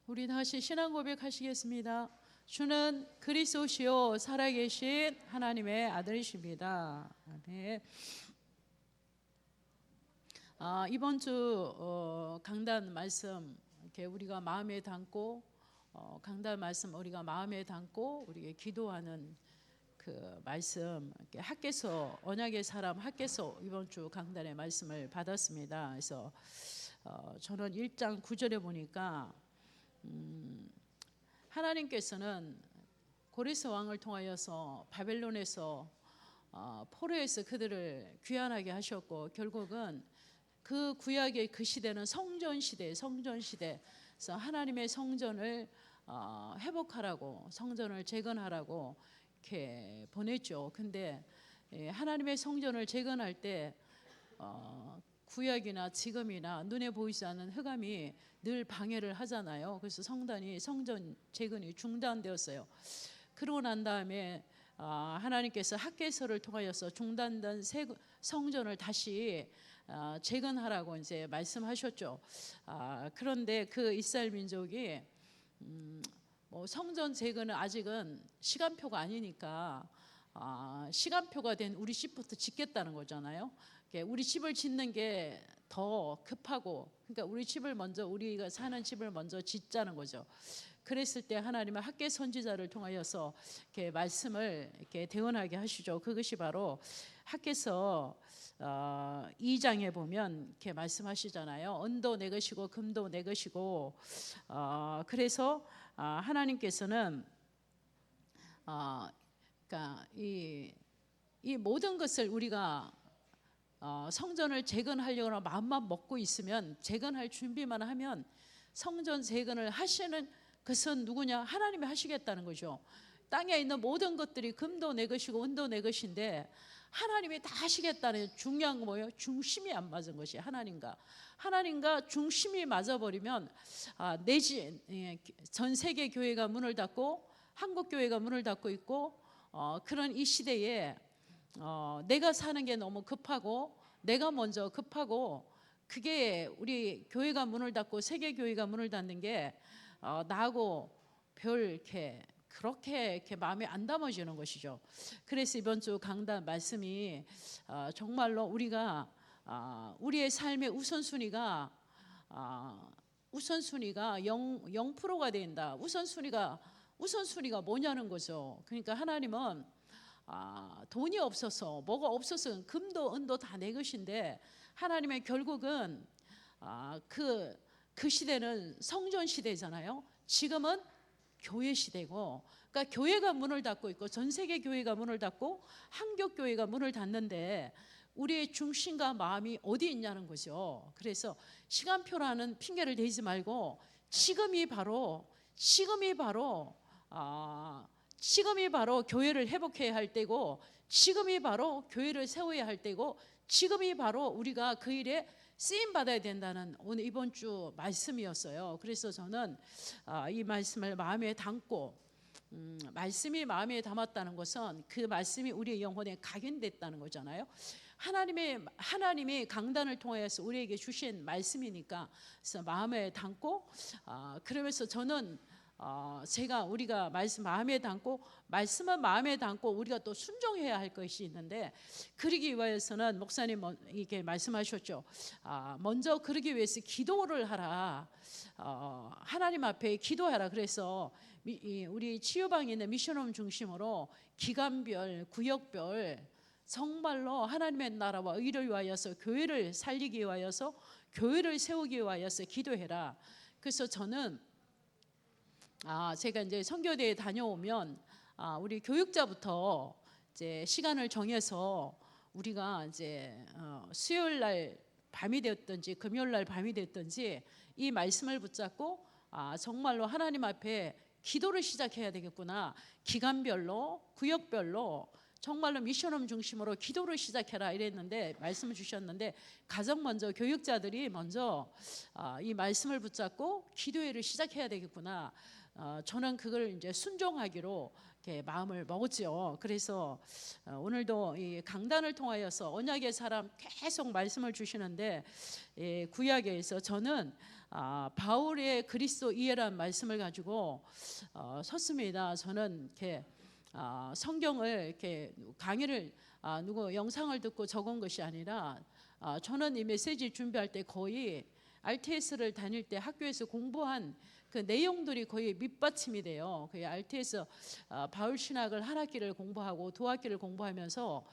우리 다시 신앙 고백하시겠습니다. 주는 그리스도시요 살아계신 하나님의 아들이십니다. 아멘. 이번 주 강단 말씀 이렇게 우리가 마음에 담고 강단 말씀 우리가 마음에 담고 우리가 기도하는 그 말씀 학개서 언약의 사람 학개서 이번 주 강단의 말씀을 받았습니다. 그래서 저는 1장 9절에 보니까 하나님께서는 고레스 왕을 통하여서 바벨론에서 포로에서 그들을 귀환하게 하셨고 결국은 그 구약의 그 시대는 성전 시대에서 하나님의 성전을 회복하라고 성전을 재건하라고 이렇게 보냈죠. 근데 하나님의 성전을 재건할 때 구약이나 지금이나 눈에 보이지 않는 흑암이 늘 방해를 하잖아요. 그래서 성전 재건이 중단되었어요. 그러고 난 다음에 하나님께서 학개서를 통하여서 중단된 성전을 다시 재건하라고 이제 말씀하셨죠. 그런데 그 이스라엘 민족이 뭐 성전 재건은 아직은 시간표가 아니니까 시간표가 된 우리 집부터 짓겠다는 거잖아요. 우리 집을 짓는 게 더 급하고, 그러니까 우리 집을 먼저 우리가 사는 집을 먼저 짓자는 거죠. 그랬을 때 하나님은 학개 선지자를 통하여서 이렇게 말씀을 이렇게 대언하게 하시죠. 그것이 바로 학개서 2장에 보면 이렇게 말씀하시잖아요. 은도 내 것이고 금도 내 것이고, 그래서 하나님께서는 그러니까 이 모든 것을 우리가 성전을 재건하려고 마음만 먹고 있으면, 재건할 준비만 하면 성전 재건을 하시는 것은 누구냐? 하나님이 하시겠다는 거죠. 땅에 있는 모든 것들이 금도 내 것이고 은도 내 것인데 하나님이 다 하시겠다는, 중요한 거 뭐예요? 중심이 안 맞은 것이 하나님과 중심이 맞아버리면 전 세계 교회가 문을 닫고 한국 교회가 문을 닫고 있고, 그런 이 시대에 내가 사는 게 너무 급하고 내가 먼저 급하고, 그게 우리 교회가 문을 닫고 세계 교회가 문을 닫는 게 나하고 별 그렇게 마음에 안 담아지는 것이죠. 그래서 이번 주 강단 말씀이 정말로 우리가 우리의 삶의 우선순위가 0%가 된다. 우선순위가 뭐냐는 거죠. 그러니까 하나님은 돈이 없어서 뭐가 없어서 금도 은도 다 내 것인데, 하나님의 결국은 그 시대는 성전 시대잖아요. 지금은 교회 시대고, 그러니까 교회가 문을 닫고 있고 전 세계 교회가 문을 닫고 한국 교회가 문을 닫는데 우리의 중심과 마음이 어디 있냐는 거죠. 그래서 시간표라는 핑계를 대지 말고 지금이 바로 교회를 회복해야 할 때고, 지금이 바로 교회를 세워야 할 때고, 지금이 바로 우리가 그 일에 쓰임 받아야 된다는 오늘 이번 주 말씀이었어요. 그래서 저는 이 말씀을 마음에 담고, 말씀이 마음에 담았다는 것은 그 말씀이 우리의 영혼에 각인됐다는 거잖아요. 하나님이 강단을 통해서 우리에게 주신 말씀이니까, 그래서 마음에 담고, 그러면서 저는 우리가 말씀 마음에 담고, 말씀은 마음에 담고 우리가 또 순종해야 할 것이 있는데, 그러기 위해서는 목사님 이렇게 말씀하셨죠. 먼저 그러기 위해서 기도를 하라. 하나님 앞에 기도하라. 그래서 우리 치유방에 있는 미션홈 중심으로 기간별, 구역별 정말로 하나님의 나라와 의를 위하여서, 교회를 살리기 위하여서, 교회를 세우기 위하여서 기도해라. 그래서 저는 제가 이제 선교대에 다녀오면 우리 교육자부터 이제 시간을 정해서 우리가 이제 수요일 날 밤이 되었든지 금요일 날 밤이 되었든지 이 말씀을 붙잡고 정말로 하나님 앞에 기도를 시작해야 되겠구나. 기간별로, 구역별로 정말로 미션홈 중심으로 기도를 시작해라 이랬는데, 말씀을 주셨는데, 가장 먼저 교육자들이 먼저 이 말씀을 붙잡고 기도회를 시작해야 되겠구나. 저는 그걸 이제 순종하기로 이렇게 마음을 먹었죠. 그래서 오늘도 이 강단을 통하여서 언약의 사람 계속 말씀을 주시는데 구약에서 저는 바울의 그리스도 이해라는 말씀을 가지고 섰습니다. 저는 이렇게 성경을 이렇게 강의를 누구 영상을 듣고 적은 것이 아니라 저는 이 메시지 준비할 때 거의 RTS를 다닐 때 학교에서 공부한 그 내용들이 거의 밑받침이 돼요. 그 RTS 바울 신학을 한 학기를 공부하고 두 학기를 공부하면서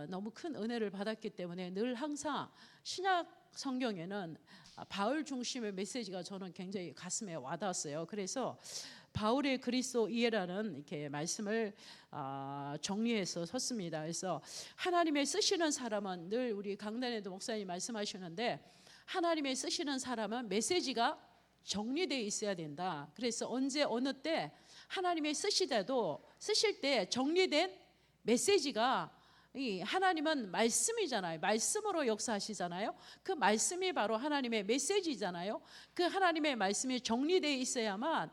너무 큰 은혜를 받았기 때문에 늘 항상 신약 성경에는 바울 중심의 메시지가 저는 굉장히 가슴에 와닿았어요. 그래서 바울의 그리스도 이해라는 이렇게 말씀을 정리해서 섰습니다. 그래서 하나님의 쓰시는 사람은 늘 우리 강단에도 목사님 말씀하시는데 하나님의 쓰시는 사람은 메시지가 정리되어 있어야 된다. 그래서 언제 어느 때 하나님의 쓰실 때 정리된 메시지가 하나님은 말씀이잖아요. 말씀으로 역사하시잖아요. 그 말씀이 바로 하나님의 메시지잖아요. 그 하나님의 말씀이 정리되어 있어야만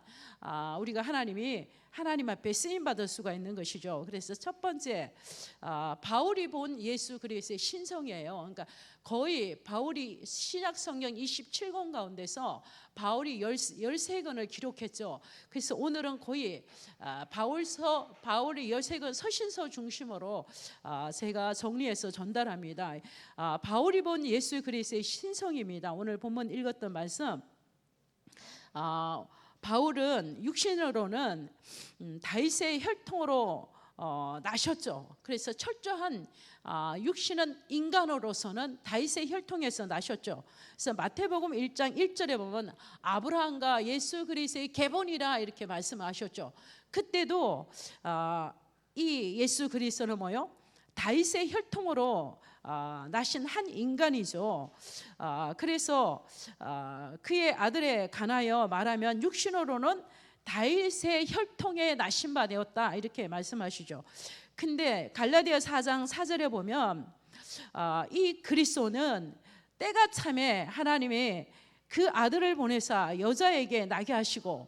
우리가 하나님 앞에 쓰임 받을 수가 있는 것이죠. 그래서 첫 번째 바울이 본 예수 그리스도의 신성이에요. 그러니까 거의 바울이 신약 성경 27권 가운데서 바울이 13권을 기록했죠. 그래서 오늘은 거의 바울의 13권 서신서 중심으로 제가 정리해서 전달합니다. 바울이 본 예수 그리스도의 신성입니다. 오늘 본문 읽었던 말씀 바울은 육신으로는 다윗의 혈통으로 나셨죠. 그래서 철저한 육신은 인간으로서는 다윗의 혈통에서 나셨죠. 그래서 마태복음 1장 1절에 보면 아브라함과 예수 그리스도의 계본이라 이렇게 말씀하셨죠. 그때도 이 예수 그리스도는 뭐요? 다윗의 혈통으로 나신 한 인간이죠. 그래서 그의 아들에 관하여 말하면 육신으로는 다윗의 혈통에 나신 바 되었다 이렇게 말씀하시죠. 근데 갈라디아 4장 4절에 보면 이 그리스도는 때가 참에 하나님이 그 아들을 보내사 여자에게 나게 하시고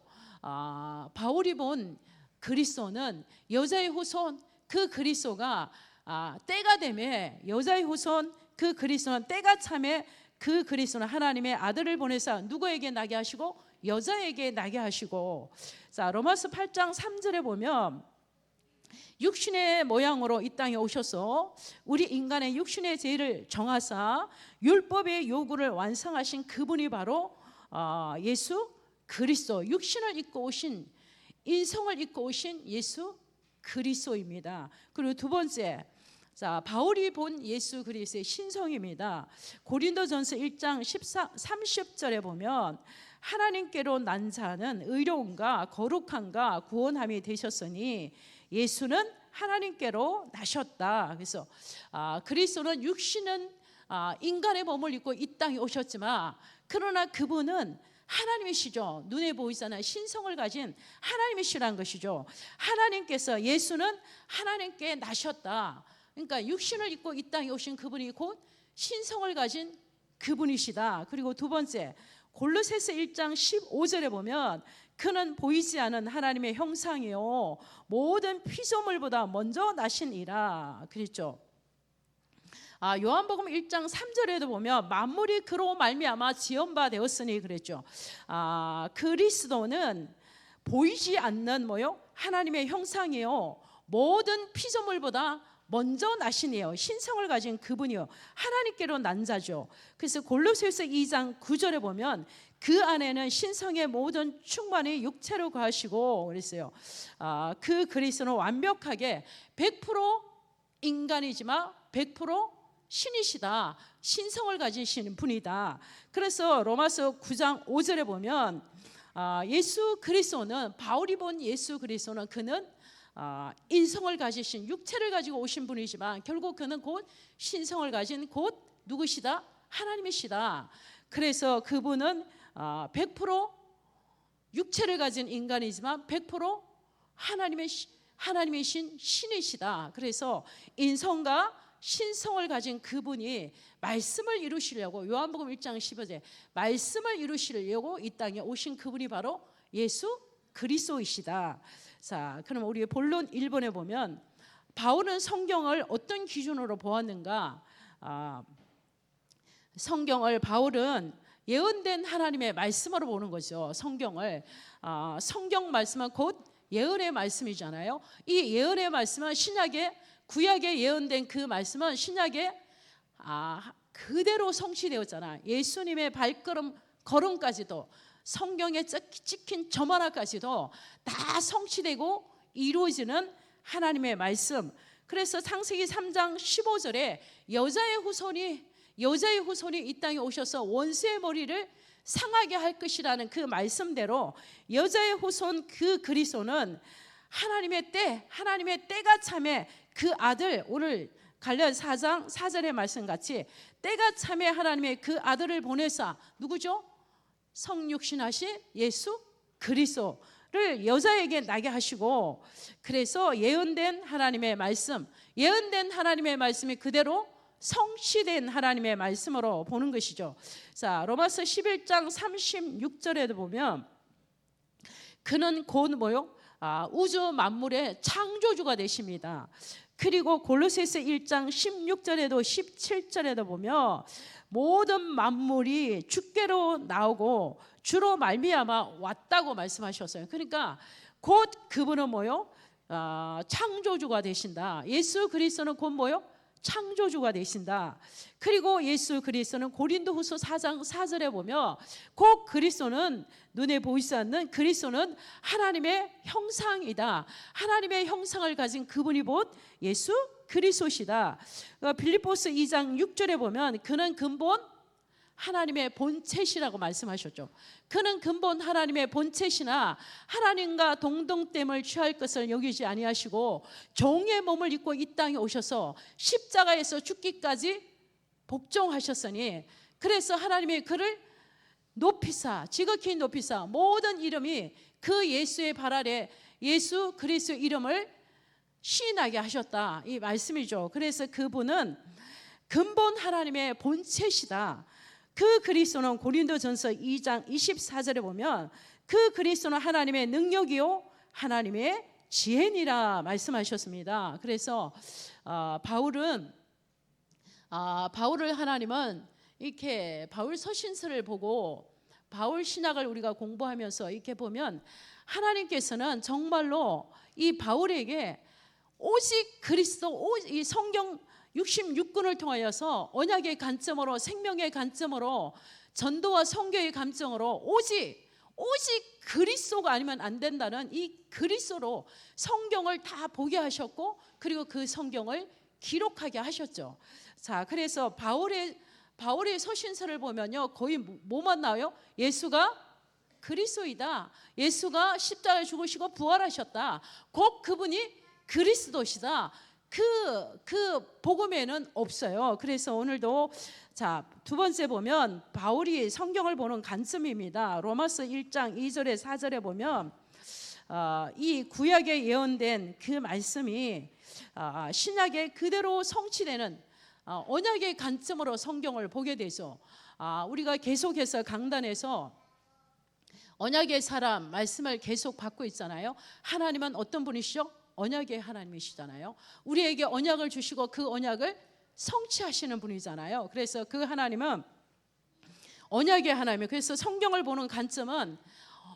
바울이 본 그리스도는 여자의 후손 그 그리스도가 때가 되매 여자의 후손 그 그리스도는 때가 참에 그 그리스도는 하나님의 아들을 보내사 누구에게 나게 하시고 여자에게 나게 하시고. 자, 로마서 8장 3절에 보면 육신의 모양으로 이 땅에 오셔서 우리 인간의 육신의 죄를 정하사 율법의 요구를 완성하신 그분이 바로 예수 그리스도, 육신을 입고 오신, 인성을 입고 오신 예수 그리스도입니다. 그리고 두 번째, 자, 바울이 본 예수 그리스도의 신성입니다. 고린도전서 1장 30절에 보면 하나님께로 난 자는 의로움과 거룩함과 구원함이 되셨으니 예수는 하나님께로 나셨다. 그래서 그리스도는 육신은 인간의 몸을 입고 이 땅에 오셨지만 그러나 그분은 하나님이시죠. 눈에 보이잖아요. 신성을 가진 하나님이시라는 것이죠. 하나님께서 예수는 하나님께 나셨다. 그러니까 육신을 입고 이 땅에 오신 그분이 곧 신성을 가진 그분이시다. 그리고 두 번째, 골로새서 1장 15절에 보면 그는 보이지 않은 하나님의 형상이요 모든 피조물보다 먼저 나신 이라 그랬죠. 요한복음 1장 3절에도 보면 만물이 그로 말미암아 지은 바 되었으니 그랬죠. 그리스도는 보이지 않는 하나님의 형상이요 모든 피조물보다 먼저 나시네요. 신성을 가진 그분이요 하나님께로 난 자죠. 그래서 골로새서 2장 9절에 보면 그 안에는 신성의 모든 충만이 육체로 거하시고 그랬어요. 그 그리스도는 완벽하게 100% 인간이지만 100% 신이시다. 신성을 가지신 분이다. 그래서 로마서 9장 5절에 보면 예수 그리스도는 바울이 본 예수 그리스도는 그는 인성을 가지신 육체를 가지고 오신 분이지만 결국 그는 곧 신성을 가진 곧 누구시다? 하나님이시다. 그래서 그분은 100% 육체를 가진 인간이지만 100% 하나님이신 신이시다. 그래서 인성과 신성을 가진 그분이 말씀을 이루시려고 요한복음 1장 15절 말씀을 이루시려고 이 땅에 오신 그분이 바로 예수 그리스도이시다. 자, 그럼 우리 본론 1번에 보면 바울은 성경을 어떤 기준으로 보았는가? 성경을 바울은 예언된 하나님의 말씀으로 보는 거죠. 성경을 성경 말씀은 곧 예언의 말씀이잖아요. 이 예언의 말씀은 신약에 구약에 예언된 그 말씀은 신약에 그대로 성취되었잖아. 예수님의 걸음까지도 성경에 찍힌 점 하나까지도 다 성취되고 이루어지는 하나님의 말씀. 그래서 창세기 3장 15절에 여자의 후손이 이 땅에 오셔서 원수의 머리를 상하게 할 것이라는 그 말씀대로 여자의 후손 그 그리스도는 하나님의 때가 참에 그 아들, 오늘 갈라디아 4장 4절의 말씀같이 때가 참에 하나님의 그 아들을 보내사 누구죠? 성육신하신 예수 그리스도를 여자에게 나게 하시고, 그래서 예언된 하나님의 말씀이 그대로 성취된 하나님의 말씀으로 보는 것이죠. 자, 로마서 11장 36절에도 보면 그는 곧 우주 만물의 창조주가 되십니다. 그리고 골로새서 1장 16절에도 17절에도 보면 모든 만물이 주께로 나오고 주로 말미암아 왔다고 말씀하셨어요. 그러니까 곧 그분은 창조주가 되신다. 예수 그리스도는 곧 창조주가 되신다. 그리고 예수 그리스도는 고린도후서 4장 4절에 보면 곧 그리스도는 눈에 보이지 않는 그리스도는 하나님의 형상이다. 하나님의 형상을 가진 그분이 곧 예수 그리스도시다. 빌립보서 2장 6절에 보면 그는 근본 하나님의 본체시라고 말씀하셨죠. 그는 근본 하나님의 본체시나 하나님과 동등됨을 취할 것을 여기지 아니하시고 종의 몸을 입고 이 땅에 오셔서 십자가에서 죽기까지 복종하셨으니, 그래서 하나님이 그를 지극히 높이사 모든 이름이 그 예수의 발 아래 예수 그리스도 이름을 시인하게 하셨다, 이 말씀이죠. 그래서 그분은 근본 하나님의 본체시다. 그 그리스도는 고린도전서 2장 24절에 보면 그 그리스도는 하나님의 능력이요 하나님의 지혜니라 말씀하셨습니다. 그래서 바울을 하나님은 이렇게 바울 서신서를 보고 바울 신학을 우리가 공부하면서 이렇게 보면 하나님께서는 정말로 이 바울에게 오직 그리스도, 이 성경 66권을 통하여서 언약의 관점으로, 생명의 관점으로, 전도와 선교의 관점으로 오직 그리스도가 아니면 안 된다는 이 그리스도로 성경을 다 보게 하셨고, 그리고 그 성경을 기록하게 하셨죠. 자, 그래서 바울의 서신서를 보면요, 거의 뭐만 나와요? 예수가 그리스도이다. 예수가 십자가에 죽으시고 부활하셨다. 곧 그분이 그리스도시다. 그 복음에는 없어요. 그래서 오늘도 두 번째 보면 바울이 성경을 보는 관점입니다. 로마서 1장 2절에 4절에 보면 이 구약에 예언된 그 말씀이 신약에 그대로 성취되는 언약의 관점으로 성경을 보게 되죠. 우리가 계속해서 강단에서 언약의 사람 말씀을 계속 받고 있잖아요. 하나님은 어떤 분이시죠? 언약의 하나님이시잖아요. 우리에게 언약을 주시고 그 언약을 성취하시는 분이잖아요. 그래서 그 하나님은 언약의 하나님이에요. 그래서 성경을 보는 관점은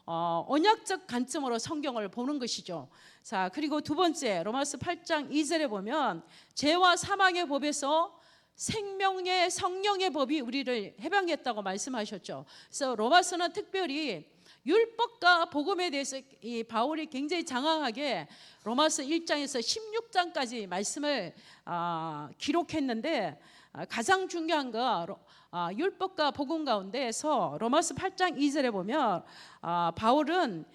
언약적 관점으로 성경을 보는 것이죠. 자, 그리고 두 번째 로마서 8장 2절에 보면 죄와 사망의 법에서 생명의 성령의 법이 우리를 해방했다고 말씀하셨죠. 그래서 로마서는 특별히 율법과 복음에 대해서 이 바울이 굉장히 장황하게 로마서 1장에서 16장까지 말씀을 기록했는데, 가장 중요한 거 율법과 복음 가운데에서 로마서 8장 2절에 보면 바울은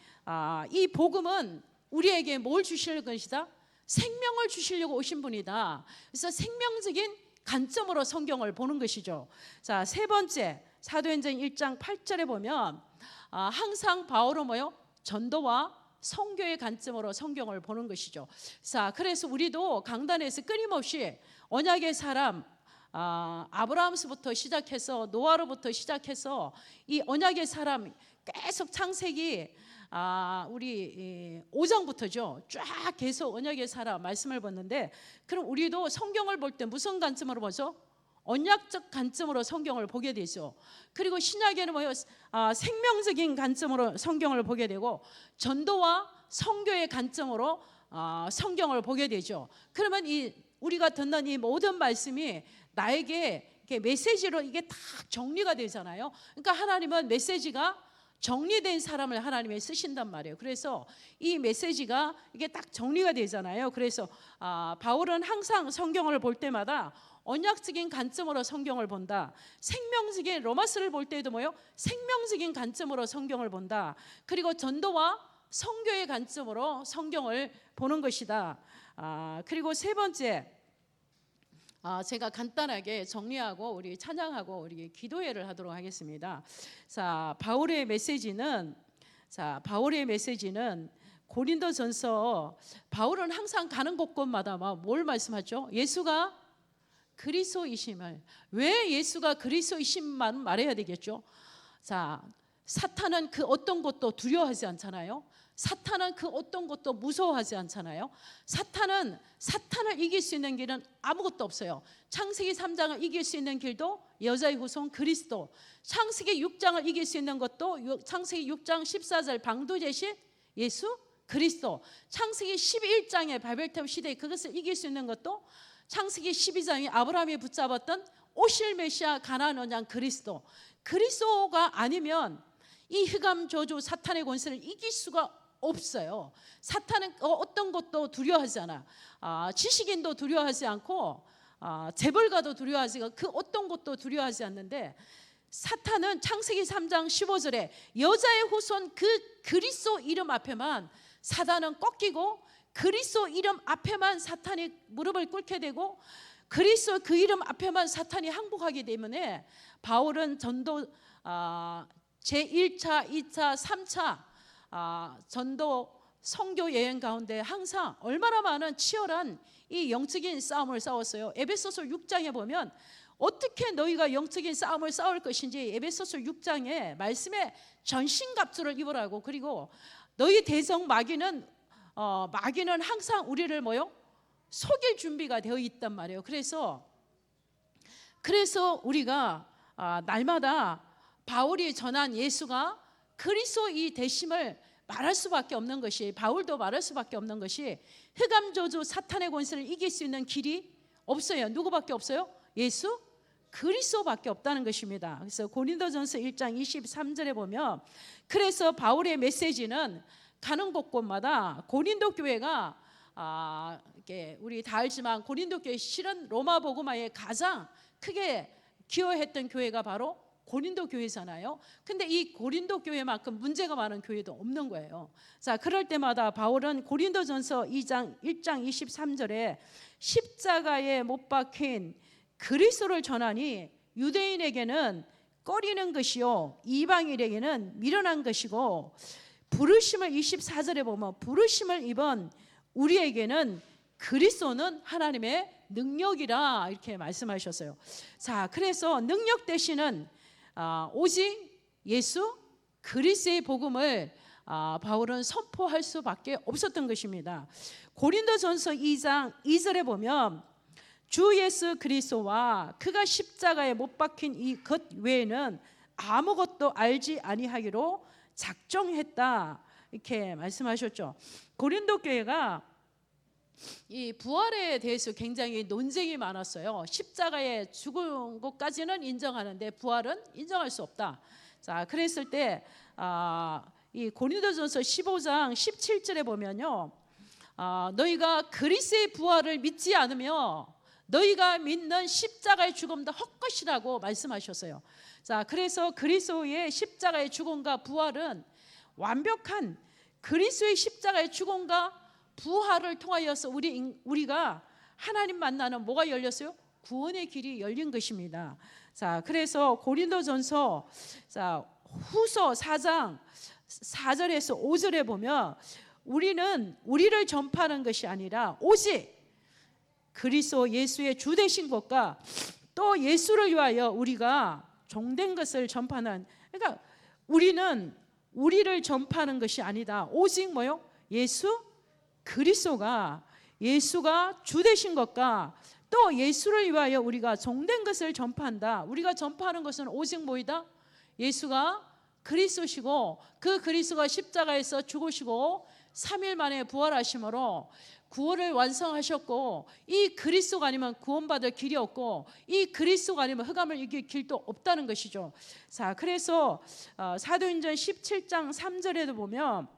이 복음은 우리에게 뭘 주실 것이다? 생명을 주시려고 오신 분이다. 그래서 생명적인 관점으로 성경을 보는 것이죠. 자, 세 번째 사도행전 1장 8절에 보면 항상 바울은 전도와 선교의 관점으로 성경을 보는 것이죠. 자, 그래서 우리도 강단에서 끊임없이 언약의 사람 아브라함서부터 시작해서 노아로부터 시작해서 이 언약의 사람 계속 창세기 우리 5장부터죠. 쫙 계속 언약의 사라 말씀을 봤는데, 그럼 우리도 성경을 볼 때 무슨 관점으로 보죠? 언약적 관점으로 성경을 보게 되죠. 그리고 신약에는 뭐예요? 생명적인 관점으로 성경을 보게 되고, 전도와 선교의 관점으로 성경을 보게 되죠. 그러면 우리가 듣는 이 모든 말씀이 나에게 이렇게 메시지로 이게 다 정리가 되잖아요. 그러니까 하나님은 메시지가 정리된 사람을 하나님이 쓰신단 말이에요. 그래서 이 메시지가 이게 딱 정리가 되잖아요. 그래서 바울은 항상 성경을 볼 때마다 언약적인 관점으로 성경을 본다. 생명적인 로마서를 볼 때도 뭐요? 생명적인 관점으로 성경을 본다. 그리고 전도와 선교의 관점으로 성경을 보는 것이다. 그리고 세 번째, 제가 간단하게 정리하고 우리 찬양하고 우리 기도회를 하도록 하겠습니다. 자, 바울의 메시지는 고린도전서, 바울은 항상 가는 곳곳마다 뭘 말씀하죠? 예수가 그리스도이심을. 왜 예수가 그리스도이심만 말해야 되겠죠? 자, 사탄은 그 어떤 것도 두려워하지 않잖아요. 사탄은 그 어떤 것도 무서워하지 않잖아요. 사탄을 이길 수 있는 길은 아무것도 없어요. 창세기 3장을 이길 수 있는 길도 여자의 후손 그리스도. 창세기 6장을 이길 수 있는 것도 창세기 6장 14절 방두제시 예수 그리스도. 창세기 11장의 바벨탑 시대, 그것을 이길 수 있는 것도 창세기 12장에 아브라함이 붙잡았던 오실 메시아 가나안 원장 그리스도. 그리스도가 아니면 이 흑암 저주 사탄의 권세를 이길 수가 없어요. 사탄은 어떤 것도 두려워하지 않아. 지식인도 두려워하지 않고 재벌가도 두려워하지 않고, 그 어떤 것도 두려워하지 않는데, 사탄은 창세기 3장 15절에 여자의 후손 그 그리스도 이름 앞에만 사단은 꺾이고, 그리스도 이름 앞에만 사탄이 무릎을 꿇게 되고, 그리스도 그 이름 앞에만 사탄이 항복하기 때문에 바울은 전도 제1차, 2차, 3차 전도 선교 여행 가운데 항상 얼마나 많은 치열한 이 영적인 싸움을 싸웠어요. 에베소서 6장에 보면 어떻게 너희가 영적인 싸움을 싸울 것인지 에베소서 6장에 말씀에 전신갑주를 입으라고. 그리고 너희 대적 마귀는 항상 우리를 속일 준비가 되어 있단 말이에요. 그래서 우리가 날마다 바울이 전한 예수가 그리스도의 되심을 말할 수밖에 없는 것이, 바울도 말할 수밖에 없는 것이, 흑암 저주 사탄의 권세를 이길 수 있는 길이 없어요. 누구밖에 없어요? 예수 그리스도밖에 없다는 것입니다. 그래서 고린도전서 1장 23절에 보면, 그래서 바울의 메시지는 가는 곳곳마다 고린도 교회가 이렇게 우리 다 알지만 고린도 교회 실은 로마 복음화에 가장 크게 기여했던 교회가 바로 고린도 교회잖아요. 근데 이 고린도 교회만큼 문제가 많은 교회도 없는 거예요. 자, 그럴 때마다 바울은 고린도전서 1장 23절에 십자가에 못 박힌 그리스도를 전하니 유대인에게는 꺼리는 것이요 이방인에게는 미련한 것이고, 부르심을 24절에 보면 부르심을 입은 우리에게는 그리스도는 하나님의 능력이라 이렇게 말씀하셨어요. 자, 그래서 능력 대신은 오직 예수 그리스도의 복음을 바울은 선포할 수밖에 없었던 것입니다. 고린도전서 2장 2절에 보면 주 예수 그리스도와 그가 십자가에 못 박힌 이 것 외에는 아무것도 알지 아니하기로 작정했다 이렇게 말씀하셨죠. 고린도 교회가 이 부활에 대해서 굉장히 논쟁이 많았어요. 십자가에 죽은 것까지는 인정하는데 부활은 인정할 수 없다. 자, 그랬을 때 이 고린도전서 15장 17절에 보면요, 너희가 그리스도의 부활을 믿지 않으며 너희가 믿는 십자가의 죽음도 헛것이라고 말씀하셨어요. 자, 그래서 그리스도의 십자가의 죽음과 부활은 완벽한 그리스도의 십자가의 죽음과 부활을 통하여서 우리가 하나님 만나는 뭐가 열렸어요? 구원의 길이 열린 것입니다. 자, 그래서 고린도전서 후서 4장 4절에서 5절에 보면 우리는 우리를 전파하는 것이 아니라 오직 그리스도 예수의 주 되신 것과 또 예수를 위하여 우리가 종된 것을 전파하는, 그러니까 우리는 우리를 전파하는 것이 아니다. 오직 뭐요? 예수 그리스도가, 예수가 주 되신 것과 또 예수를 위하여 우리가 종된 것을 전파한다. 우리가 전파하는 것은 오직 뭐이다? 예수가 그리스도시고 그 그리스도가 십자가에서 죽으시고 3일 만에 부활하심으로 구원을 완성하셨고, 이 그리스도가 아니면 구원받을 길이 없고, 이 그리스도가 아니면 흑암을 이길 길도 없다는 것이죠. 자, 그래서 사도행전 17장 3절에도 보면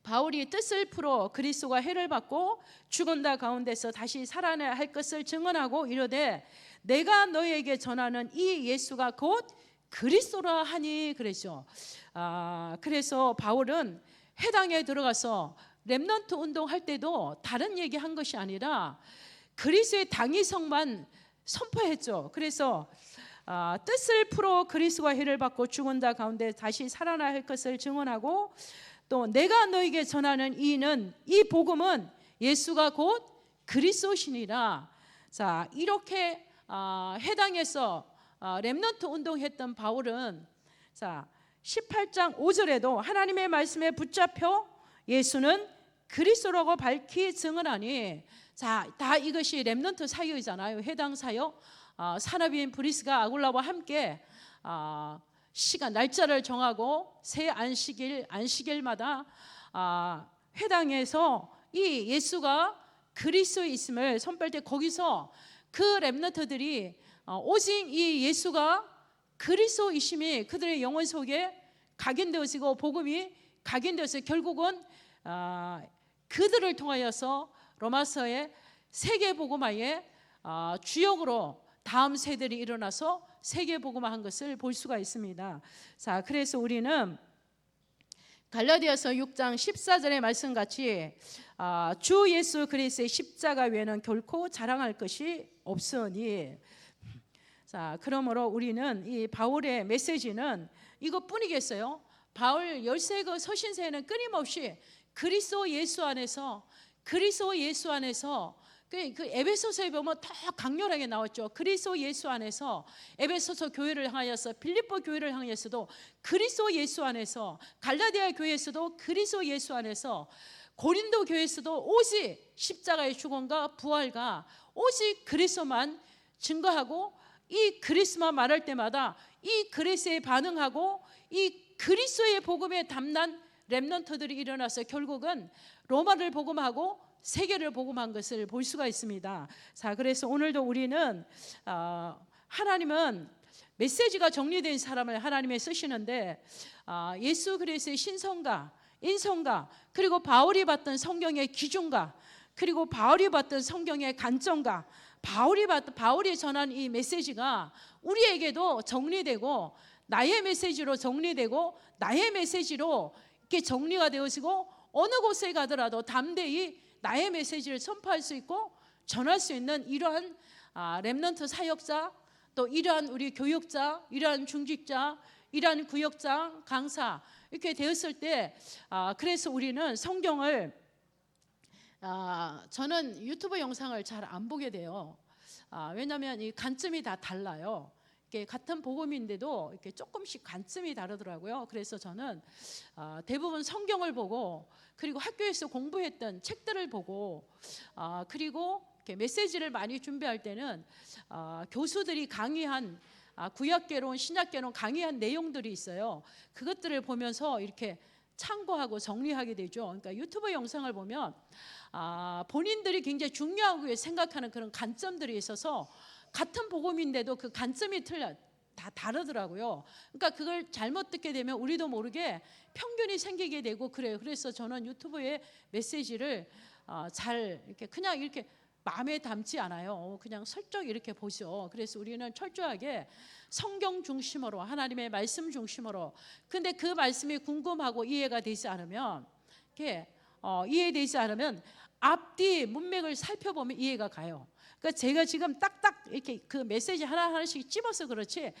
바울이 뜻을 풀어 그리스도가 해를 받고 죽은 자 가운데서 다시 살아나야 할 것을 증언하고 이르되 내가 너희에게 전하는 이 예수가 곧 그리스도라 하니 그랬죠. 그래서 바울은 해당에 들어가서 렘넌트 운동할 때도 다른 얘기한 것이 아니라 그리스도의 당위성만 선포했죠. 그래서 뜻을 풀어 그리스도가 해를 받고 죽은 자 가운데 다시 살아나야 할 것을 증언하고, 또 내가 너에게 전하는 이 복음은 예수가 곧 그리스도시니라. 자, 이렇게 해당해서 렘넌트 운동했던 바울은 18장 5절에도 하나님의 말씀에 붙잡혀 예수는 그리스도라고 밝히 증언하니, 자, 다 이것이 렘넌트 사역이잖아요. 해당 사역. 산업인 브리스가 아굴라와 함께 시간 날짜를 정하고 새 안식일마다 회당에서 이 예수가 그리스도에 있음을 선포할 때 거기서 그 렘넌트들이 오직 이 예수가 그리스도이심이 그들의 영혼 속에 각인되어지고 복음이 각인되어서 결국은 그들을 통하여서 로마서의 세계복음화의 주역으로 다음 세대들이 일어나서 세계복음화한 것을 볼 수가 있습니다. 자, 그래서 우리는 갈라디아서 6장 14절의 말씀같이 주 예수 그리스도의 십자가 외에는 결코 자랑할 것이 없으니, 자, 그러므로 우리는 이 바울의 메시지는 이것뿐이겠어요. 바울 13그 서신서에는 끊임없이 그리스도 예수 안에서 그 에베소서에 보면 더 강렬하게 나왔죠. 그리스도 예수 안에서 에베소서 교회를 향하여서, 빌립보 교회를 향해서도 그리스도 예수 안에서, 갈라디아 교회에서도 그리스도 예수 안에서, 고린도 교회에서도 오직 십자가의 죽음과 부활과 오직 그리스도만 증거하고, 이 그리스도만 말할 때마다 이 그리스도에 반응하고 이 그리스도의 복음에 담난 렘넌트들이 일어나서 결국은 로마를 복음하고 세계를 복음한 것을 볼 수가 있습니다. 자, 그래서 오늘도 우리는 하나님은 메시지가 정리된 사람을 하나님이 쓰시는데, 예수 그리스도의 신성과 인성과, 그리고 바울이 봤던 성경의 기준과, 그리고 바울이 봤던 성경의 관점과, 바울이 전한 이 메시지가 우리에게도 정리되고 나의 메시지로 정리되고 나의 메시지로 이렇게 정리가 되어지고, 어느 곳에 가더라도 담대히 나의 메시지를 선포할 수 있고 전할 수 있는 이러한 렘넌트 사역자, 또 이러한 우리 교육자, 이러한 중직자, 이러한 구역장, 강사 이렇게 되었을 때, 그래서 우리는 성경을, 저는 유튜브 영상을 잘 안 보게 돼요. 왜냐하면 이 관점이 다 달라요. 이렇게 같은 복음인데도 이렇게 조금씩 관점이 다르더라고요. 그래서 저는 대부분 성경을 보고, 그리고 학교에서 공부했던 책들을 보고, 그리고 이렇게 메시지를 많이 준비할 때는 교수들이 강의한 구약계론, 신약계론 강의한 내용들이 있어요. 그것들을 보면서 이렇게 참고하고 정리하게 되죠. 그러니까 유튜브 영상을 보면 본인들이 굉장히 중요하게 생각하는 그런 관점들이 있어서 같은 복음인데도 그 관점이 다 다르더라고요. 그러니까 그걸 잘못 듣게 되면 우리도 모르게 편견이 생기게 되고 그래요. 그래서 저는 유튜브의 메시지를 잘 이렇게 그냥 이렇게 마음에 담지 않아요. 그냥 슬쩍 이렇게 보죠. 그래서 우리는 철저하게 성경 중심으로, 하나님의 말씀 중심으로. 근데 그 말씀이 궁금하고 이해가 되지 않으면, 이해되지 않으면 앞뒤 문맥을 살펴보면 이해가 가요. 그러니까 제가 지금 딱딱 이렇게 그 메시지 하나하나씩 찝어서 그렇지,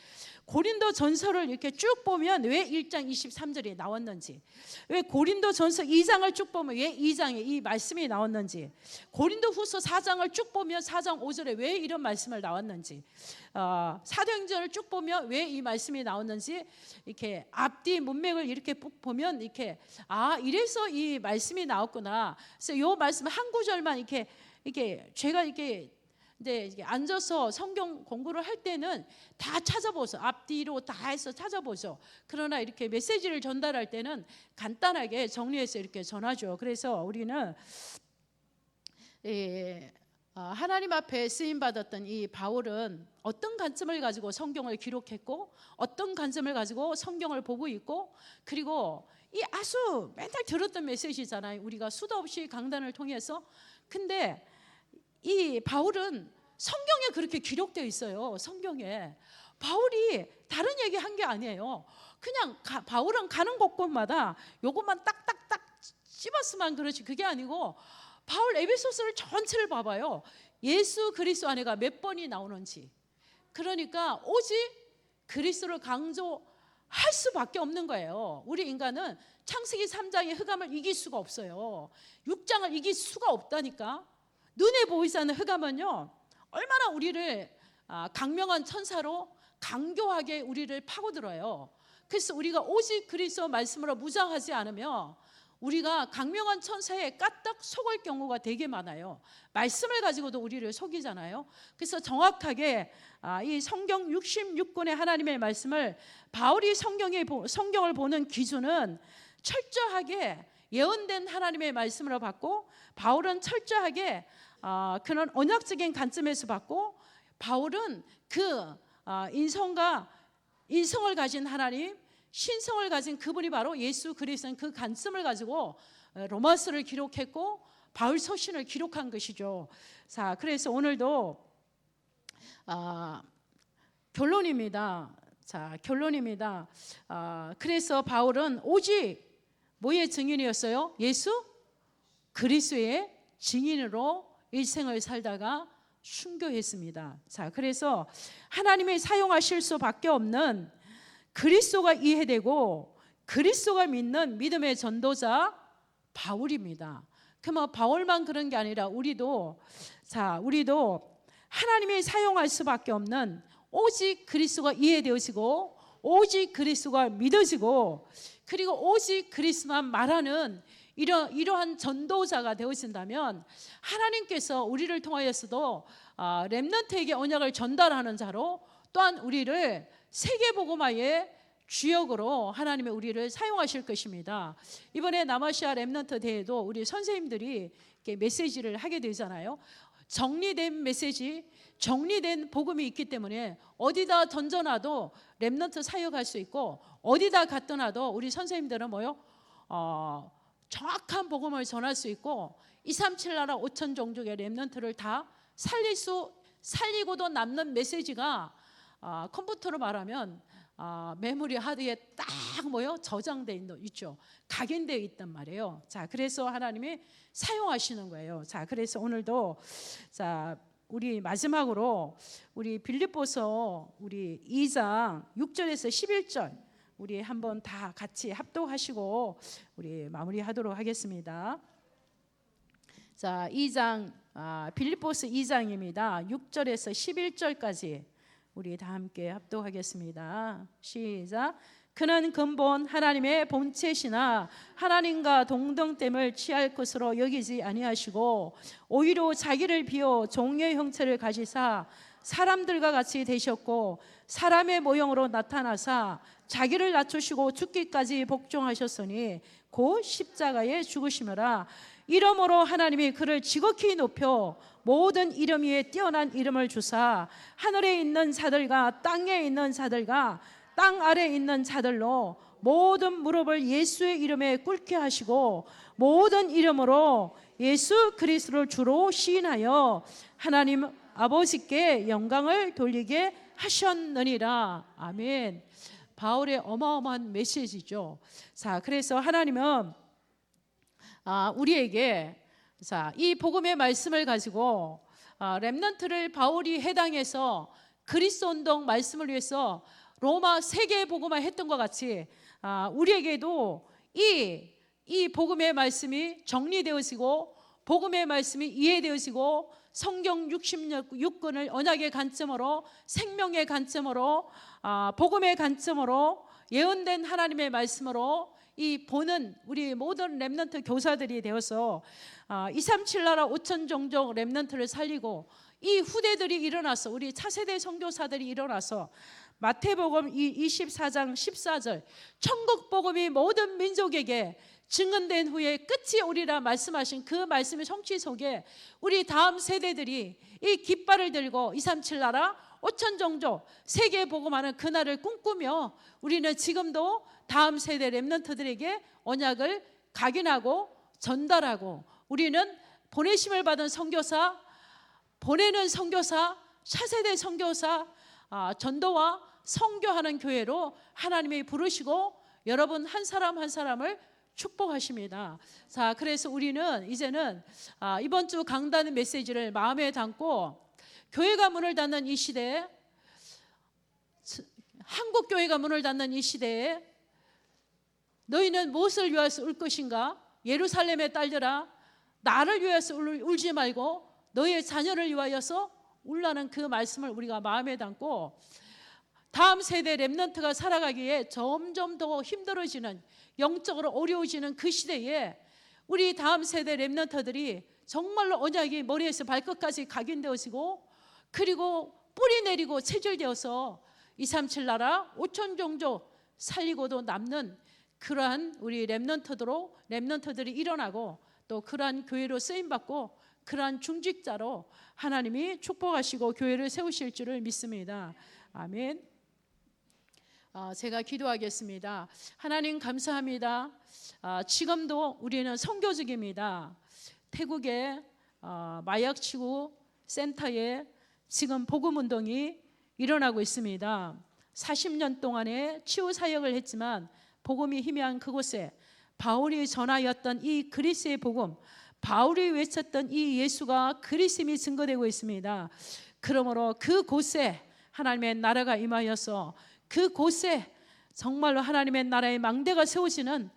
고린도 전서를 이렇게 쭉 보면 왜 1장 23절이 나왔는지, 왜 고린도 전서 2장을 쭉 보면 왜 2장에 이 말씀이 나왔는지, 고린도 후서 4장을 쭉 보면 4장 5절에 왜 이런 말씀을 나왔는지, 사도행전을 쭉 보면 왜 이 말씀이 나왔는지, 이렇게 앞뒤 문맥을 이렇게 보면 이렇게 이래서 이 말씀이 나왔구나. 그래서 이 말씀 한 구절만 이렇게 제가 이렇게 이제 앉아서 성경 공부를 할 때는 다 찾아보죠. 앞뒤로 다 해서 찾아보죠. 그러나 이렇게 메시지를 전달할 때는 간단하게 정리해서 이렇게 전하죠. 그래서 우리는 하나님 앞에 쓰임 받았던 이 바울은 어떤 관점을 가지고 성경을 기록했고, 어떤 관점을 가지고 성경을 보고 있고, 그리고 이 아주 맨날 들었던 메시지잖아요. 우리가 수도 없이 강단을 통해서. 근데 이 바울은 성경에 그렇게 기록되어 있어요. 성경에 바울이 다른 얘기 한 게 아니에요. 그냥 바울은 가는 곳곳마다 요것만 딱딱딱 찝었으면 그렇지, 그게 아니고 바울 에베소서를 전체를 봐봐요. 예수 그리스도 안에가 몇 번이 나오는지. 그러니까 오직 그리스도를 강조할 수밖에 없는 거예요. 우리 인간은 창세기 3장의 흑암을 이길 수가 없어요. 6장을 이길 수가 없다니까. 눈에 보이지 않는 흑암은요, 얼마나 우리를 강명한 천사로 강교하게 우리를 파고들어요. 그래서 우리가 오직 그리스도 말씀으로 무장하지 않으면 우리가 강명한 천사에 까딱 속을 경우가 되게 많아요. 말씀을 가지고도 우리를 속이잖아요. 그래서 정확하게 이 성경 66권의 하나님의 말씀을 바울이 성경을 보는 기준은 철저하게 예언된 하나님의 말씀으로 봤고, 바울은 철저하게 그런 언약적인 관점에서 봤고, 바울은 그 인성을 가진 하나님, 신성을 가진 그분이 바로 예수 그리스도인 그 관점을 가지고 로마서를 기록했고 바울 서신을 기록한 것이죠. 자, 그래서 오늘도 결론입니다. 자, 결론입니다. 그래서 바울은 오직 뭐의 증인이었어요? 예수 그리스도의 증인으로 일생을 살다가 순교했습니다. 자, 그래서 하나님이 사용하실 수밖에 없는 그리스도가 이해되고 그리스도가 믿는 믿음의 전도자 바울입니다. 그러면 바울만 그런 게 아니라 우리도 하나님이 사용할 수밖에 없는 오직 그리스도가 이해되어지고 오직 그리스도가 믿어지고 그리고 오직 그리스도만 말하는 이러한 전도자가 되어진다면 하나님께서 우리를 통하여서도 렘넌트에게 언약을 전달하는 자로, 또한 우리를 세계복음화의 주역으로 하나님의 우리를 사용하실 것입니다. 이번에 남아시아 렘넌트 대회도 우리 선생님들이 이렇게 메시지를 하게 되잖아요. 정리된 메시지, 정리된 복음이 있기 때문에 어디다 던져놔도 렘넌트 사역할 수 있고, 어디다 갖다 놔도 우리 선생님들은 정확한 복음을 전할 수 있고 237 나라 5천 종족의 렘넌트를 다 살리고도 남는 메시지가 컴퓨터로 말하면 메모리 하드에 딱 저장되어 있죠. 각인되어 있단 말이에요. 자, 그래서 하나님이 사용하시는 거예요. 자, 그래서 오늘도 우리 마지막으로 우리 빌립보서 우리 2장 6절에서 11절 우리 한번 다 같이 합독하시고 우리 마무리하도록 하겠습니다. 자, 2장 빌립보서 2장입니다. 6절에서 11절까지 우리 다 함께 합독하겠습니다. 시작. 그는 근본 하나님의 본체시나 하나님과 동등됨을 취할 것으로 여기지 아니하시고 오히려 자기를 비워 종의 형체를 가지사 사람들과 같이 되셨고 사람의 모형으로 나타나사 자기를 낮추시고 죽기까지 복종하셨으니 곧 십자가에 죽으심이라. 이러므로 하나님이 그를 지극히 높여 모든 이름 위에 뛰어난 이름을 주사 하늘에 있는 자들과 땅에 있는 자들과 땅 아래에 있는 자들로 모든 무릎을 예수의 이름에 꿇게 하시고 모든 이름으로 예수 그리스도를 주로 시인하여 하나님 아버지께 영광을 돌리게 하셨느니라. 아멘. 바울의 어마어마한 메시지죠. 자, 그래서 하나님은 우리에게 이 복음의 말씀을 가지고 렘넌트를 바울이 해당해서 그리스도 운동 말씀을 위해서 로마 세계 복음화 했던 것 같이 우리에게도 이 복음의 말씀이 정리되어지고 복음의 말씀이 이해되어지고 성경 66권을 언약의 관점으로 생명의 관점으로 복음의 관점으로 예언된 하나님의 말씀으로 이 보는 우리 모든 렘넌트 교사들이 되어서 237 나라 5천 종족 렘넌트를 살리고 이 후대들이 일어나서 우리 차세대 선교사들이 일어나서 마태복음 24장 14절 천국 복음이 모든 민족에게 증언된 후에 끝이 오리라 말씀하신 그 말씀의 성취 속에 우리 다음 세대들이 이 깃발을 들고 237 나라 5천 종족 세계 복음하는 그날을 꿈꾸며 우리는 지금도 다음 세대 렘넌트들에게 언약을 각인하고 전달하고 우리는 보내심을 받은 선교사, 보내는 선교사, 차세대 선교사, 전도와 선교하는 교회로 하나님이 부르시고 여러분 한 사람 한 사람을 축복하십니다. 자, 그래서 우리는 이제는 이번 주 강단 메시지를 마음에 담고 교회가 문을 닫는 이 시대에, 한국 교회가 문을 닫는 이 시대에 너희는 무엇을 위하여 울 것인가? 예루살렘의 딸들아, 나를 위하여서 울지 말고 너희의 자녀를 위하여서 울라는 그 말씀을 우리가 마음에 담고 다음 세대 렘넌트가 살아가기에 점점 더 힘들어지는, 영적으로 어려워지는 그 시대에 우리 다음 세대 렘넌트들이 정말로 언약이 머리에서 발끝까지 각인되어지고 그리고 뿌리 내리고 체질되어서 237 나라 5천 종족 살리고도 남는 그러한 우리 렘넌트들이 일어나고 또 그러한 교회로 쓰임받고 그러한 중직자로 하나님이 축복하시고 교회를 세우실 줄을 믿습니다. 아멘. 제가 기도하겠습니다. 하나님 감사합니다. 지금도 우리는 선교 중입니다. 태국의 마약치유 센터에 지금 복음운동이 일어나고 있습니다. 40년 동안의 치유 사역을 했지만 복음이 희미한 그곳에 바울이 전하였던 이 그리스의 복음, 바울이 외쳤던 이 예수가 그리스임이 증거되고 있습니다. 그러므로 그곳에 하나님의 나라가 임하여서 그곳에 정말로 하나님의 나라의 망대가 세워지는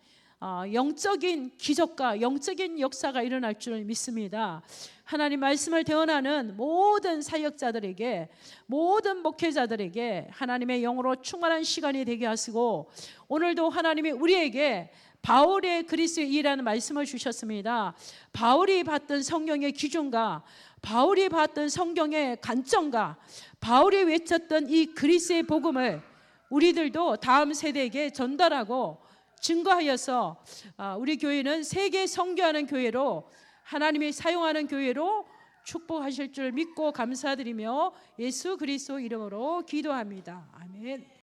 영적인 기적과 영적인 역사가 일어날 줄 믿습니다. 하나님 말씀을 대언하는 모든 사역자들에게, 모든 목회자들에게 하나님의 영으로 충만한 시간이 되게 하시고 오늘도 하나님이 우리에게 바울의 그리스도의 일이라는 말씀을 주셨습니다. 바울이 봤던 성경의 기준과 바울이 봤던 성경의 관점과 바울이 외쳤던 이 그리스도의 복음을 우리들도 다음 세대에게 전달하고 증거하여서 우리 교회는 세계 선교하는 교회로, 하나님이 사용하는 교회로 축복하실 줄 믿고 감사드리며 예수 그리스도 이름으로 기도합니다. 아멘.